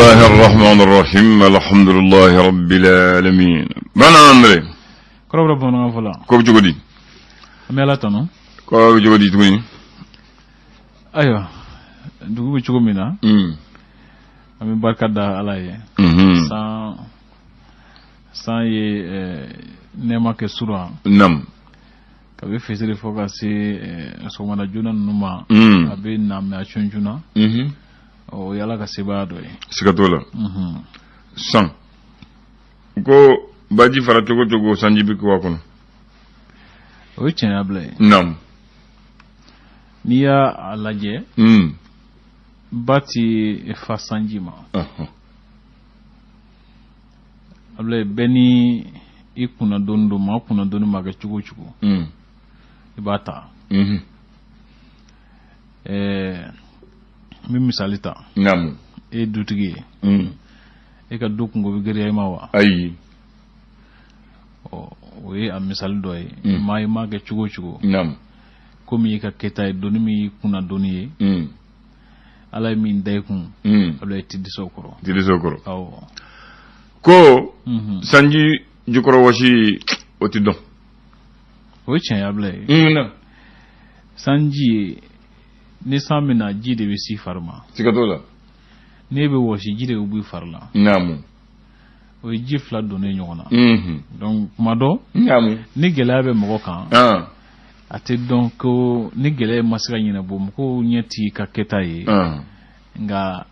الله الرحمن الرحيم الحمد لله رب العالمين بنا أندري كرب ربنا فلا كوب جودي ميلا تانو كوب جودي تومي أيوة دوغو بيشوكو مينا أمي بركة دا على san ye nema ke sura nam kabe fesere foka se so mana juna numa abe na me achunjuna o yala ka seba do sikatola san ko baji fara togo sanji bi ko wakono o chen able nam niya alaje bati fa sanjima able beni ikuna dondo ma kuna dondo maga chugo ibata mi misalita nam e dutigi e ka dukungo bi gari ay mawa ayi we am misal doy may maga chugo nam komi ka keta doni mi kuna doni ala min daykun able tiddi sokoro aw ko sanji jukoro wasi otidon o chen able na sanji ni samina jide be si farma sikatola nebe wasi jide ubu farla namu o jifla donné nyona donc mado namu ni gelabe mo kan ate donc ni gele masira nyina bom ko nyati ka ketaye nga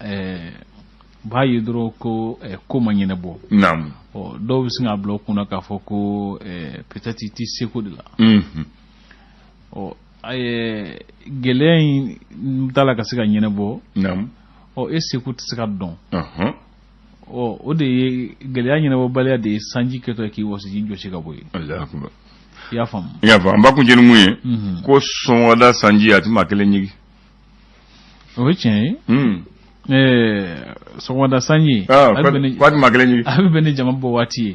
ba yidro ko ko manyina bo nam o do bisinga block kuna ka foko peut-être ti seko de la o ay gele dala ka siga nyina bo nam o seko ti siga don o de gele nyina bo balya de sanji keto ki wosi jinjo siga boy Allah akbar ya fam ba ku jenu muye ko son wada sanji ati makele nyigi o chen so wada sanyi kwat makele nyigi abi beni jama bo wati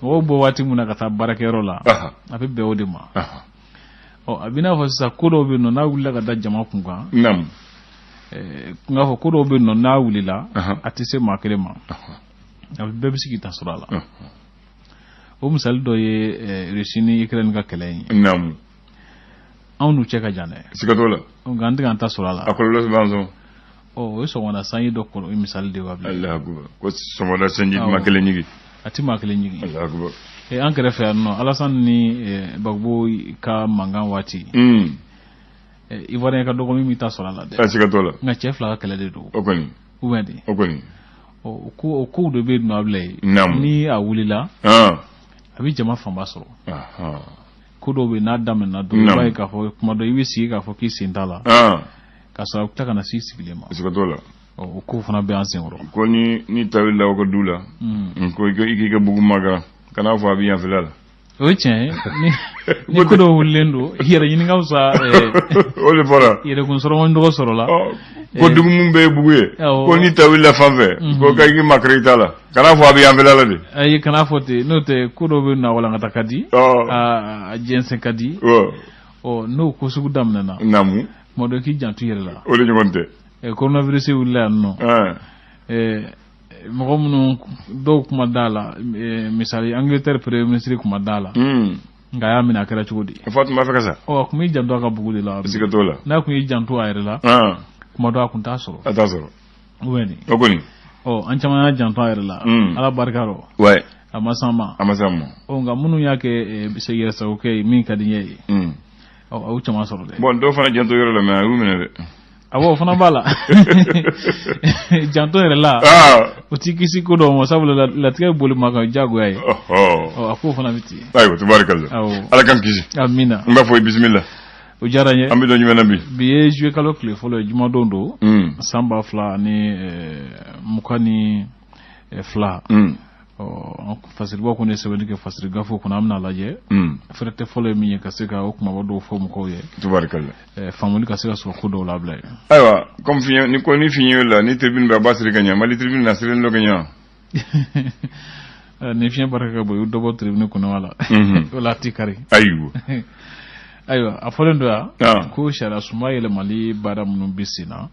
o bo wati muna kata barakero la abi be o de ma o abina fo sa kodo be no na wula kata jama kunga nam nga fo kodo be no na wulila ati se makele ma abi be bisiki tasurala o misal do ye resini ikren ka kelen nam anu cheka jane sikatola o gandi kan tasurala akolo banzo o so wona sanyi dokko misal de wabli Allah akbar ko so wona sanyi makele nyigi ati makele nyigi Allah akbar e ankere fe no alasan ni bagbo ka mangan wati ivoire ka dogo mi tasurala de sikatola nga chef la kala de do okoni uwedi o ko do be no able ni awulila abi jama famba soro ko do be na dam na do bay ka fo kuma do yisi ka fo ki sindala ka sa taka na sisi bilema sikatola o ko fana be ansen woro ko ni tawilla ko dula ko iki bugu magara kana fo abi yan filala o chen ni ko do wulendo yere yin ngawsa o le fora yere kun soro ndo soro la ko dugu mum be buguye ko ni tawilla fanve ko kay ki makrita la kana fo abi yan filala de ay kana fo te no te ko do be na wala ngata kadi a jensen kadi o no ko sugu damna na namu modo ki jantu yere la o le ngonte coronavirus wulla no mo gomno do kuma dala misali Angleterre premier ministre kuma dala nga ya mina kala chudi Fatuma Fakasa o kuma jantu ka buguli la sikatola na kuma jantu ayre la kuma do akun tasoro weni okoni o anchama na jantu ayre la ala barkaro ouais amasama o nga munu yake se yere sa okay min kadinye o chama soro de bon do fana jantu yoro la ma wumene de awo fana bala janto yere la o tikisi ko do mo sabula la tkay boli maka jago ay ako fana biti aywa tabarakallah ala kan kisi amina mba foy bismillah o jaranye ambi do nyumena bi biye jouer kalo clé folo juma dondo samba fla ni mukani fla o fasir boko ne sebeni ke fasir gafo kuna amna laje frete folo mi ka seka o kuma wado fo mu ko ye tabarakallah famuli ka seka so ko do la blay aywa comme fi ni ko ni fi la ni tribune ba basri ganya mali tribune na seren lo ganya ne fi baraka bo do bo tribune kuna wala wala tikari aywa afolendo ya ko shara sumayele mali bara munun bisina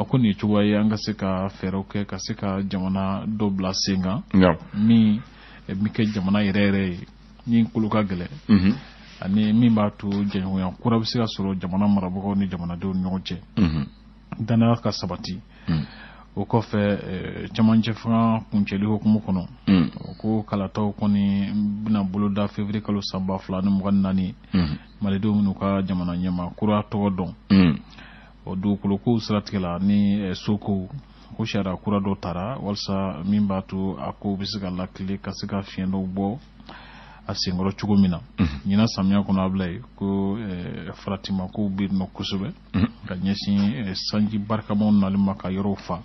ko ni cogoya ye an ka se ka fɛɛrɛw kɛ ka se ka jamana dɔ bila sen kan min kɛ jamana yɛrɛ yɛrɛ ye ni kolo ka gɛlɛn ani min b'a to jɛɲɔgɔnya kura bɛ se ka sɔrɔ jamana marabagaw ni jamanadenw ni ɲɔgɔn cɛ danaya ka sabati o kɔfɛ camancɛ fanga kuncɛli hukumu kɔnɔ ko kalataw kɔni bɛna boloda février kalo 2024 malidenw minnu ka jamana ɲɛma kura tɔgɔ dɔn o dugukolokow siratigɛ la ni sokow ko sariya kura dɔ tara walasa min b'a to a ko bɛ se ka lakile ka se ka fiɲɛ dɔw bɔ a senkɔrɔ cogo min na ɲina samiya kɔnɔ a bila ye ko faratimakow bɛ yen nɔ kosɛbɛ ka ɲɛsin sanji barikamaw nali ma ka yɔrɔw fa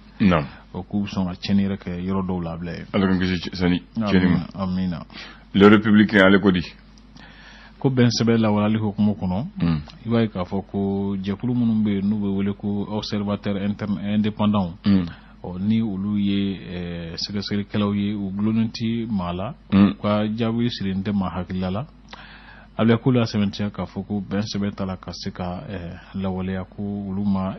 o k'u bɛ sɔn ka tiɲɛni yɛrɛ kɛ yɔrɔ dɔw la a bila ye ala ka kisi sani tiɲɛni ma amina le républicain ale ko di ko bɛn sɛbɛn lawalali hukumu kɔnɔ i b'a ye k'a fɔ ko jɛkulu minnu bɛ yen n'u bɛ wele ko observateur interne indépendant ni olu ye sɛgɛsɛgɛlikɛlaw ye u gulonnen tɛ maa la u ka jaabi sirilen tɛ maa hakilila la a bɛ k'olu sɛbɛntiya k'a fɔ ko bɛn sɛbɛn ta la ka se ka lawaleya ko olu ma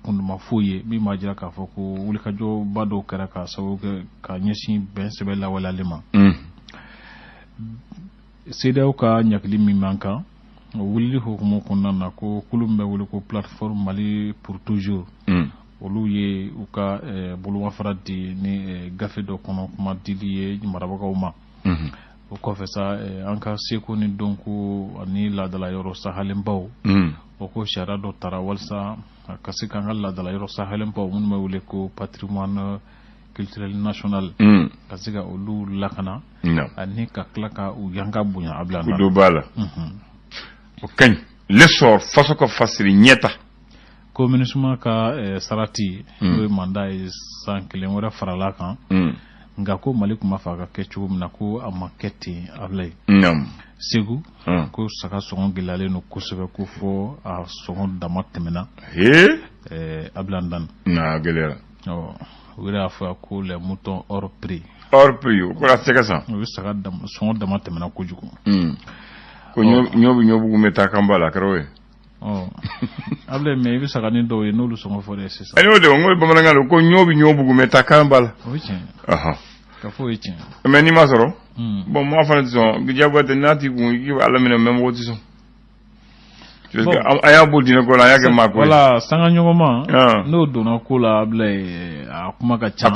kunduma foyi ye min b'a jira k'a fɔ ko wulikajɔba dɔw kɛra ka sababu kɛ ka ɲɛsin bɛn sɛbɛn lawaleyali ma CEDEAO ka ɲagili min man kan wulili hukumu kɔnɔna na ko kulu min bɛ wele ko plateforme Mali pour toujours olu ye u ka bolomafara di ni gafe dɔ kɔnɔ kuma dili ye marabagaw ma o kɔfɛ sa an ka seko ni dɔnko ani laadala yɔrɔ sahalenbaw o ko sariya dɔ tara walasa ka se k'an ka laadala yɔrɔ sahalenbaw minnu bɛ wele ko patrimoine culturel national ka se ka olu lakana ani ka tila ka u yanka bonya a bila do bala o kañ l'essor faso ko fasiri ñeta ko minisuma ka sarati o manda ye san kelen wɛrɛ farala kan nga ko Mali kuma fa ka kɛ cogo min na ko a ma kɛ ten a bila ye Segu ko saga sɔngɔ gɛlɛyalen no kosɛbɛ ko fɔ a sɔngɔ dama tɛmɛna a bila dan na gɛlɛyara o yɛrɛ y'a fɔ ko les moutons hors prix o ko a tɛ se ka san o saga sɔngɔ dama tɛmɛna kojugu ko ɲɔbugu mɛ taa kan b'a la kɛra o ye a bila mais i bɛ saga ni dɔw ye n'olu sɔngɔ fɔ dɛ sisan ani o de ko bamanankan don ko ɲɔbugu mɛ taa kan b'a la o ye tiɲɛ ka fɔ o ye tiɲɛ mais n'i ma sɔrɔ bon mɔgɔ fana tɛ sɔn bijagoya tɛ n'a t'i kun i bɛ ala minɛ mɛ mɔgɔ tɛ sɔn a y'a bɔ diinɛ ko la a y'a kɛ maa ko ye wala sanga ɲɔgɔnma n'o donna ko la a bila a kuma ka ca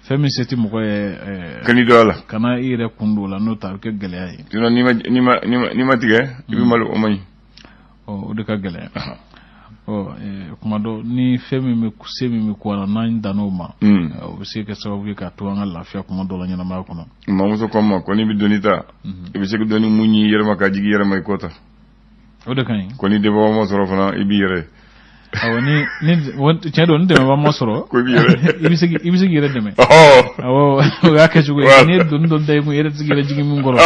fɛn min se tɛ mɔgɔ ye kan'i dɔ la kana i yɛrɛ kun don o la n'o ta a bɛ kɛ gɛlɛya ye sinon n'i ma tigɛ i bɛ malo o man ɲi o de ka gɛlɛya kuma dɔ ni fɛn min bɛ se min bɛ ko la n'an dan'o ma o bɛ se ka sababu ye k'a to an ka lafiya kuma dɔ la ɲɛnamaya kɔnɔ mamuso ko ma ko n'i bɛ dɔnni ta i bɛ se ka dɔnni mun ɲi i yɛrɛ ma ka jigin i yɛrɛ ma i kɔ ta o de ka ɲi ko ni dɛmɛba ma sɔrɔ fana i b'i yɛrɛ ni tiɲɛ don ni dɛmɛba ma sɔrɔ ko i b'i yɛrɛ i bɛ se k'i yɛrɛ dɛmɛ o y'a kɛ cogo ye n'i ye doni dɔ da i kun i yɛrɛ tɛ se k'i yɛrɛ jigin min kɔrɔ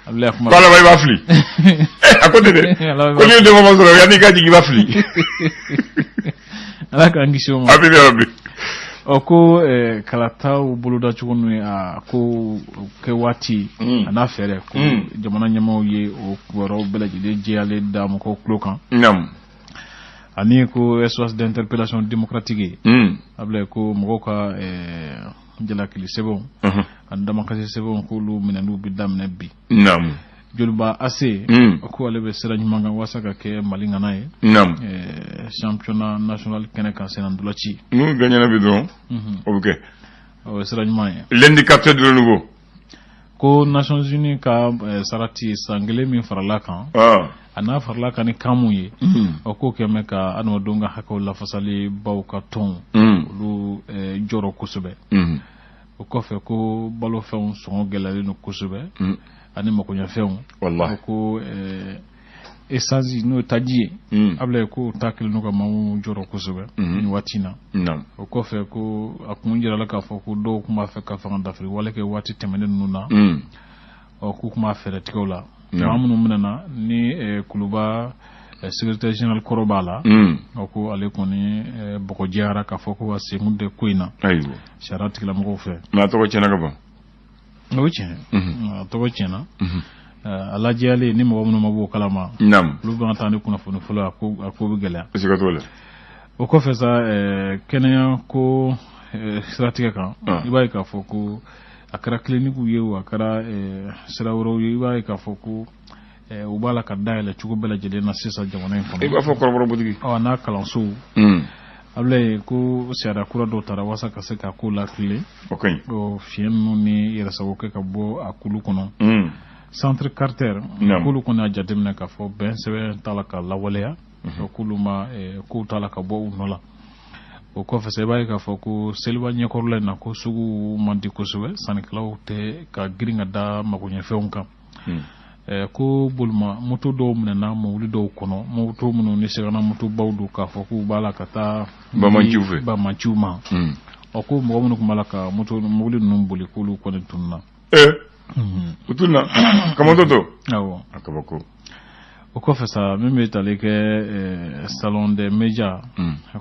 a bila kuma la i b'a fili a ko ten dɛ ko n'i ye dɛmɛba ma sɔrɔ yanni i ka jigin i b'a fili ala k'an kisi o ma a bɛ yɔrɔ bi ko kalataw boloda cogo min a ko kɛ waati a n'a fɛɛrɛ ko jamana ɲɛmaaw ye o kibaruyaw bɛɛ lajɛlen jɛyalen da mɔgɔw tulo kan ani ko espace d'interpellation démocratique a bila ko mɔgɔw ka jalakili sɛbɛnw ani damakasi sɛbɛnw k'olu minɛliw bɛ daminɛ bi joliba ase ko ale bɛ sira ɲuman kan walasa ka kɛ Mali ŋana ye championnat national kɛnɛ kan senna ndolaci n'u gagnera bi dɔrɔn o bɛ kɛ o ye sira ɲuman ye l'indicateur de renouveau ko Nations Unies ka sarati san kelen min farala kan a n'a farala kan ni kan mun ye k'o kɛ mɛ ka adamadenw ka hakɛw lafasali baw ka tɔn olu jɔrɔ kosɛbɛ o kɔfɛ ko balofɛnw sɔngɔ gɛlɛyalen don kosɛbɛ ani makoɲɛfɛnw ko essence n'o taji ye a bila ko ta kelen n'o ka maaw jɔrɔ kosɛbɛ ni waati na o kɔfɛ ko a kun jirala k'a fɔ ko dɔw tun b'a fɛ ka fanga dafiri wale kɛ waati tɛmɛnen ninnu na k'u tun b'a fɛɛrɛ tigɛw la maa minnu minɛna ni kuluba secrétaire général kɔrɔ b'a la ko ale kɔni bɔgɔjɛyara k'a fɔ ko a senkun tɛ ko in na sariya tigilamɔgɔw fɛ mais a tɔgɔ tiɲɛna ka ban o ye tiɲɛ a tɔgɔ tiɲɛna alajiyale ni mɔgɔ minnu ma b'o kalama olu b'an taa ni kunnafoni fɔlɔ a ko bɛ gɛlɛya o kɔfɛ sa kɛnɛya ko siratigɛ kan i b'a ye k'a fɔ ko a kɛra kilinikiw ye o a kɛra sira wɛrɛw ye i b'a ye k'a fɔ ko u b'a la ka dayɛlɛ cogo bɛɛ lajɛlen na sisan jamana in kɔnɔ i b'a fɔ kɔrɔbɔrɔbutigi n'a kalansow a bila ye ko sariya kura dɔw taara walasa ka se k'a ko lakile fiɲɛ ninnu ni yɛrɛsago kɛ ka bɔ a kulu kɔnɔ centre carter k'olu kɔni y'a jateminɛ k'a fɔ bɛn sɛbɛn t'a la ka lawaleya k'olu ma kow t'a la ka bɔ u nɔ la o kɔfɛ sa i b'a ye k'a fɔ ko seliba ɲɛkɔrɔla in na ko sugu man di kosɛbɛ sannikɛlaw tɛ ka girin ka da magoɲɛfɛnw kan ko bolima moto dɔw minɛna mobili dɔw kɔnɔ moto minnu ni segana moto baw don k'a fɔ k'u b'a la ka taa bamanciw ma ko mɔgɔ minnu tun b'a la ka mobili ninnu boli k'olu kɔni tununna u tununna kamatɔ awɔ a kabako o kɔfɛ sa min bɛ tali kɛ salon des médias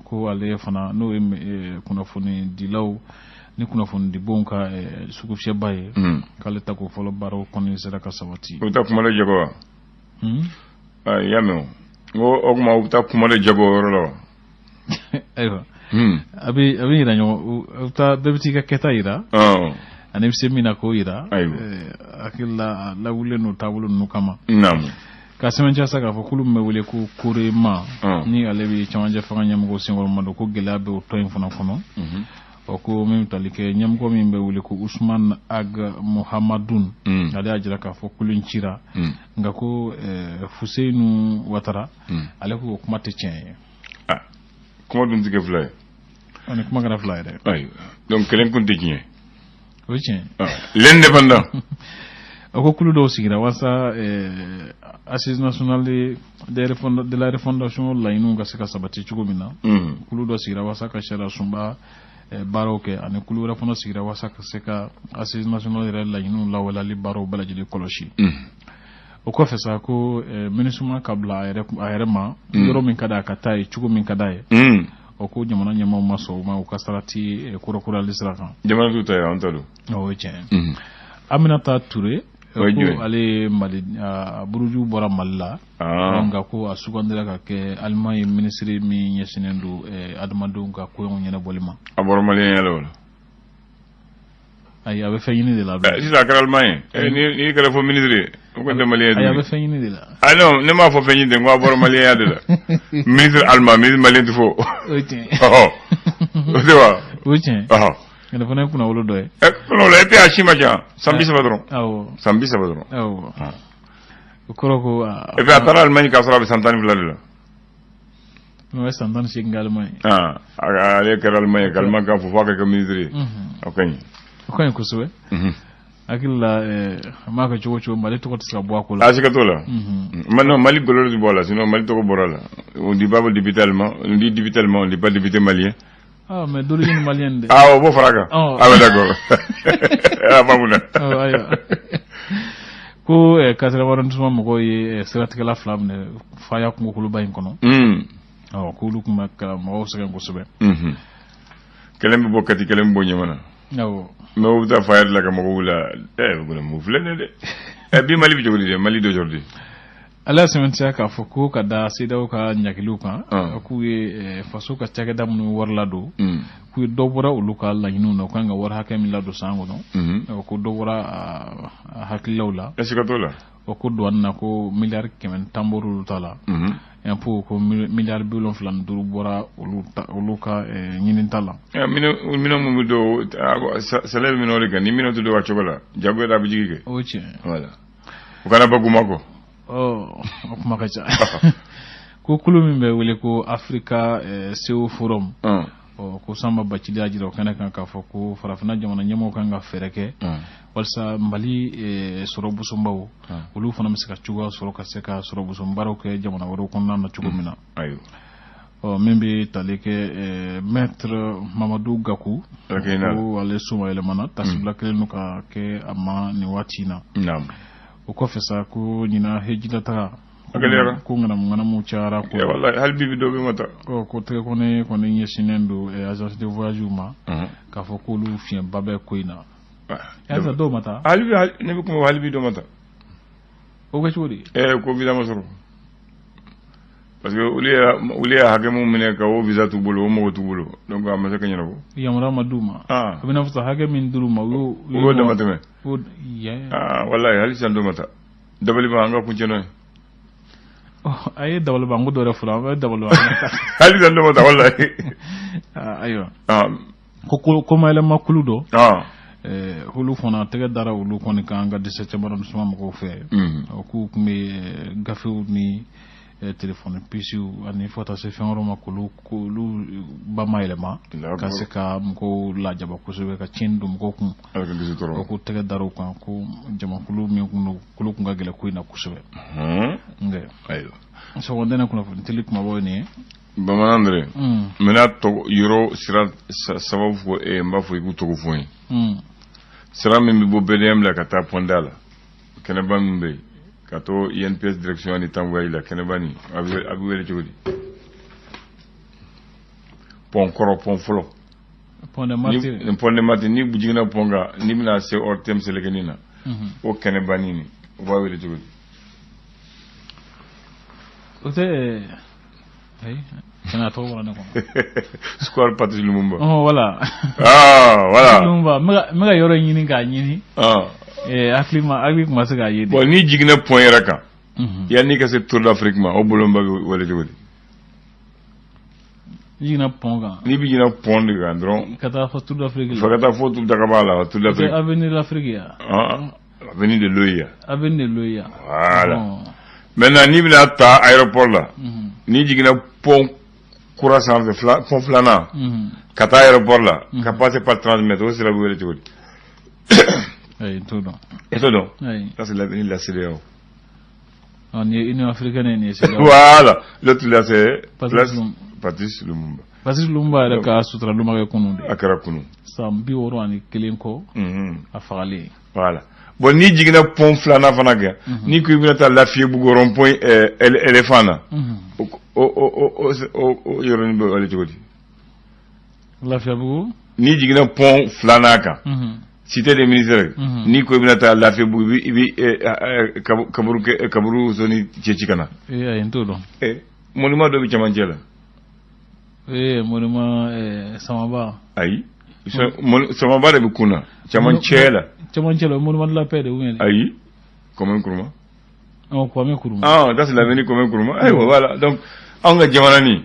ko ale fana n'o ye kunnafoni dilaw ni kunnafoni dibonw ka sugufiyɛba ye k'ale ta ko fɔlɔ baaraw kɔni sera ka sabati u bɛ taa kuma de jago wa i y'a mɛn o tuma u bɛ taa kuma de jago o yɔrɔ la wa ayiwa a bɛ yira ɲɔgɔn bɛɛ bɛ t'i ka kɛta yira ani bɛ se min na k'o yira hakili la lawulilen n'o taabolo ninnu kama ka sɛbɛntiya sa k'a fɔ k'olu min bɛ wele ko korema ni ale bɛ cɛmancɛ fanga ɲɛmɔgɔ senkɔrɔ ma don ko gɛlɛya bɛ o tɔn in fana kɔnɔ ko min bɛ tali kɛ ɲɛmɔgɔ min bɛ wele ko Usman Ag Mohamadun ale y'a jira k'a fɔ kulu in cira nka ko Fuseyinu Watara ale ko kuma tɛ tiɲɛ ye kuma dun tɛ kɛ fila ye ni kuma kɛra fila ye dɛ donc kelen kun tɛ tiɲɛ o ye tiɲɛ l'indépendant ko kulu dɔw sigira walasa assise nationale de la refondation laɲiniw ka se ka sabati cogo min na kulu dɔ sigira walasa ka sariya sunba baaraw kɛ ani kulu wɛrɛ fana sigira walasa ka se ka assise nationale yɛrɛ laɲiniw lawaleyali baaraw bɛɛ lajɛlen kɔlɔsi o kɔfɛ sa ko MINUSMA ka bila a yɛrɛ ma yɔrɔ min ka d'a ka taa ye cogo min ka d'a ye ko jamana ɲɛmaaw ma sɔn o ma u ka sarati kurakurali sira kan jamana t'u ta ye an ta don o ye tiɲɛ Aminata Ture ko ale Mali buruju bɔra Mali la nka ko a sugandira ka kɛ Allemagne minisiri min ɲɛsinnen don adamadenw ka koɲɔgɔn ɲɛnabɔli ma a bɔra maliyɛnya la wala ayi a bɛ fɛn ɲini de la sisan a kɛra Allemagne n'i kɛra fɔ minisiri o ko tɛ maliyɛn ayi a bɛ fɛn ɲini de la non ne m'a fɔ fɛn ɲini de ko a bɔra maliyɛnya de la ministre allemand ministre maliyɛn tɛ fɔ o ye tiɲɛ o tɛ wa o ye tiɲɛ ale fana ye kunnawolo dɔ ye kunnawolo et puis a si ma ca san 30 dɔrɔn awɔ san 30 dɔrɔn awɔ o kɔrɔ ko et puis a taara Allemagne k'a sɔrɔ a bɛ san 12 de la n'o ye san 18 kɛ Allemagne ale kɛra Allemagne ka Allemagne kan fɔ f'a ka kɛ ministre ye o ka ɲi o ka ɲi kosɛbɛ hakili la a m'a kɛ cogo o cogo Mali tɔgɔ tɛ se ka bɔ a ko la a siga t'o la non Mali golo de bɔ a la sinon Mali tɔgɔ bɔra a la on dit pas député allemand on dit député allemand on dit pas député malien mais d'origine malienne de o b'o fara kan ouais d'accord mamuna ko kasarawarantuma mɔgɔw ye siratigɛla fila minɛ faya kungokoloba in kɔnɔ k'olu tun bɛ mɔgɔw sɛgɛn kosɛbɛ kelen bɛ bɔ Kati kelen bɛ bɔ Ɲamana mais u bɛ taa faya de la ka mɔgɔw la mun filɛ nin ye dɛ bi Mali bɛ cogo di dɛ Mali d'aujourd'hui ala sɛmɛntiya k'a fɔ ko ka da CEDEAO ka ɲagiliw kan k'u ye faso ka cakɛda minnu wari ladon k'u ye dɔ bɔra olu ka laɲiniw na u kan ka wari hakɛ min ladon san kɔnɔ ko dɔ bɔra a hakililaw la siga t'o la ko douane na ko miliyari 110 bɔra olu ta la impôt ko miliyari 75 bɔra olu ka ɲinita la minɛn mun bɛ don salaire minɛnw de kan ni minɛn tɛ don a cogo la jago yɛrɛ a bɛ jigi kɛ o ye tiɲɛ voilà u kana ba Bamakɔ o kuma ka ca ko kulu min bɛ wele ko Africa CEO Forum ko Samba Bacili y'a jira o kɛnɛ kan k'a fɔ ko farafinna jamana ɲɛmɔgɔw kan ka fɛɛrɛ kɛ walasa Mali sɔrɔbusonbaw olu fana bɛ se ka cogoya sɔrɔ ka se ka sɔrɔbusonbaaraw kɛ jamana wɛrɛw kɔnɔna na cogo min na min bɛ tali kɛ maître Mamadou Gakou ko ale soma yɛlɛmana tasibila kelen don ka kɛ a ma nin waati in na o kɔfɛ sa ko ɲina hejila taga ko ŋanamu cayara ko hali bibi dɔ bɛ ma taa ko tɛgɛ kɔni ɲɛsinnen don agence de voyage ma k'a fɔ k'olu fiɲɛba bɛ ko in na yasa dɔw ma taa ne bɛ kuma hali bi dɔ ma taa o ka chori ko visa masoro parce que uliya hake mu mine ka o visa tu bolo o mo tu bolo donc amasa kanyana ko yamra maduma abina fusa hake min duruma wo da matame wallahi hali sando mata dabali ba anga kuncheno ayi dabali ba ngo dore fura ba dabali ba hali sando mata wallahi ayo ko mayla makulu do hulu fona tege dara hulu koni kanga 17 baram suma mako fe ku kumbe gafew ni téléphone PC ani fota se fenro makulu ba maylema ka se ka mko la jaba ko se ka chendu mko ko tege dara ko jama kulu mi kulu kunga gele ko ina kusebe nge ayo so wondena kuna telik mabo ni bamanandre mena to yoro sira sababu ko mbafo iku to ko foyi sira min bo bedem la kata pondala kene bambe kato INPS direction ni tangway la kene bani abi wele jodi pon koro pon folo pon de mati ni bujina ponga ni mina se ortem se legenina o kene bani ni o wele jodi ote hey kana to wala nako square Patrice Lumumba voilà voilà Lumumba mega yoro nyini ga nyini akli kuma se ga yede bon ni jigna point raka ya ni ka se tour d'Afrique ma o bolomba wala jodi jigna ponga ni bi jigna pont de gandron kata fa tour d'Afrique fa kata fa tour d'Akabala tour d'Afrique avenue de l'Afrique ya avenue de Loya voilà maintenant ni bina ta aéroport la ni jigna pont croissant de pont flana kata aéroport la ka passer par 30 mètres aussi la wele jodi tout donc ça c'est l'avenir de la CEDEAO on est une africaine ni c'est voilà l'autre là c'est Patrice Lumumba da ka sutra Lumumba kunu akara kunu sambi woro ani kelenko afali voilà bon ni jigna pont flana fanaga ni ko ibnata la fie bu goron point éléphant o yoron be wala jodi la fie bu ni jigna pont flana ka cité des ministères ni ko ibnata la fie bu bi kaburu zoni chechikana ay ntodo monument do bi chamanjela monument samaba ay samaba de bukuna chamanchela monument de la paix de Ouen. Aïe, Komen Nkrumah. Oh, Kwame Nkrumah. Ah, that's l'avenir Komen Nkrumah. Aïe, voilà. Donc, on a Djamanani.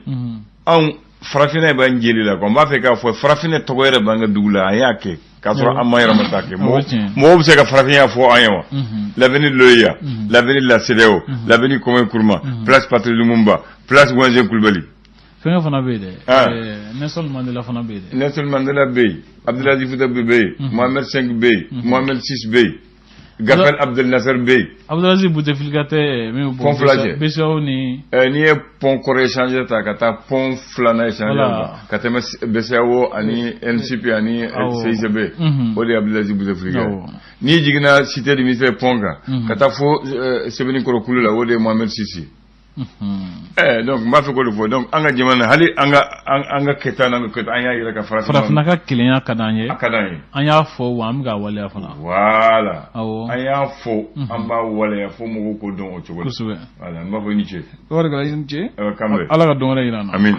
On farafina ba njeli la ko mba fe ka fo farafina to were ba nga dugla ayake ka so amayra matake mo be se ka farafina fo ayewa l'avenir Loya l'avenir la CEDEAO l'avenir Komen Nkrumah place Patrice Lumumba place Wenze Kulbali fenga fana bede Nelson Mandela fana bede Nelson Mandela bey Abdoulaye Fouta bey Mohamed V bey Mohamed VI bey Gaffel Abdel Nasser bey Abdoulaye Bouteflika me bon beso ni pont coré changer ta kata pont flana changer kata beso ani NCP ani CICB odi Abdoulaye Bouteflika ni jigna cité du ministère ponga kata fo sebeni koro kulula odi Mohamed Sisi donc ma fe ko le fo donc anga jamana hali anga ketana ko anya yira ka farafina ka kilenya kadanye anya fo wa mga wale afana voilà anya fo amba wale fo mo ko don o chogo voilà ma fo ni che ko ga ni che kambe ala ga don re irana amin